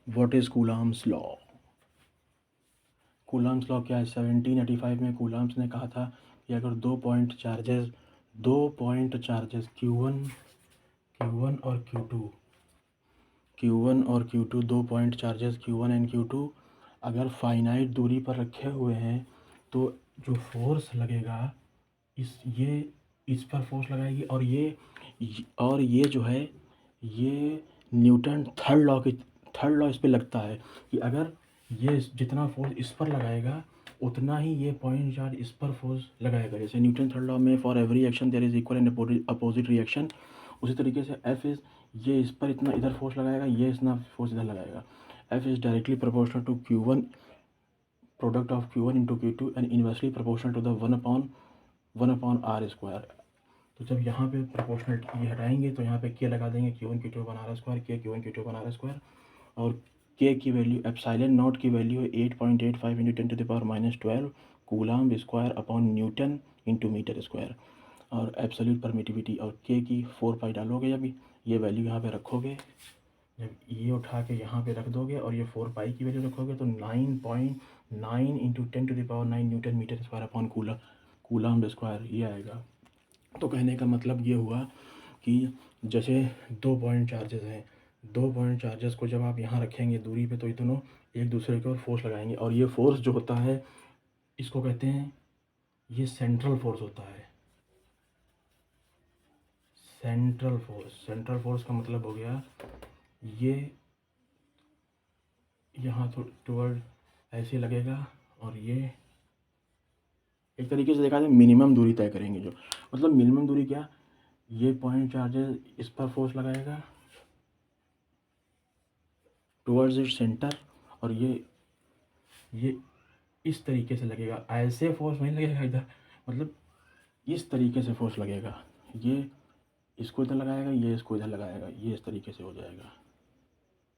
What is Coulomb's law? Coulomb's law क्या है? 1785 में कूलम्ब्स ने कहा था कि अगर दो पॉइंट चार्जेस Q1 और Q2 दो point charges Q1 and Q2 अगर फाइनाइट दूरी पर रखे हुए हैं तो जो फोर्स लगेगा इस पर फोर्स लगाएगी और ये जो है ये न्यूटन थर्ड लॉ इस पे लगता है कि अगर ये जितना फोर्स इस पर लगाएगा उतना ही ये पॉइंट चार्ज इस पर फोर्स लगाएगा। जैसे न्यूटन थर्ड लॉ में for every action there is equal and opposite reaction, उसी तरीके से एफ इज ये इस पर इतना इधर फोर्स लगाएगा, ये इतना फोर्स इधर लगाएगा। F is directly proportional to Q1 product of Q1 into Q2 and inversely proportional to the one upon r square. तो जब यहाँ पे प्रोपोर्शनल ये हटाएंगे तो यहाँ पे के लगा देंगे Q1 Q2 upon are square, के Q1 Q2 upon are square, और के की वैल्यू एप्सिलॉन नॉट की वैल्यू है 8.85 into 10⁻⁻12 coulomb square upon newton into metre square, और एब्सोल्यूट परमिटिविटी और के की 4 पाई डालोगे, जब ये वैल्यू यहाँ पे रखोगे, जब ये उठा के यहाँ पे रख दोगे और ये 4 पाई की वैल्यू रखोगे तो 9.9 into 10⁹ newton metre square upon coulomb square ये आएगा। तो कहने का मतलब ये हुआ कि जैसे दो पॉइंट चार्जेस हैं, दो पॉइंट चार्जेस को जब आप यहाँ रखेंगे दूरी पे तो ये दोनों एक दूसरे के ओर फोर्स लगाएंगे, और ये फोर्स जो होता है इसको कहते हैं, ये सेंट्रल फोर्स होता है। सेंट्रल फोर्स का मतलब हो गया ये यहाँ टुवर्ड ऐसे लगेगा, और ये एक तरीके से देखा जाए मिनिमम दूरी तय करेंगे। जो मतलब मिनिमम दूरी क्या, ये पॉइंट चार्जेस इस पर फोर्स लगाएगा टुवर्ड्स इट सेंटर, और ये इस तरीके से लगेगा, ऐसे फोर्स नहीं लगेगा इधर, मतलब इस तरीके से फोर्स लगेगा, ये इसको इधर लगाएगा, ये इसको इधर लगाएगा, ये इस तरीके से हो जाएगा।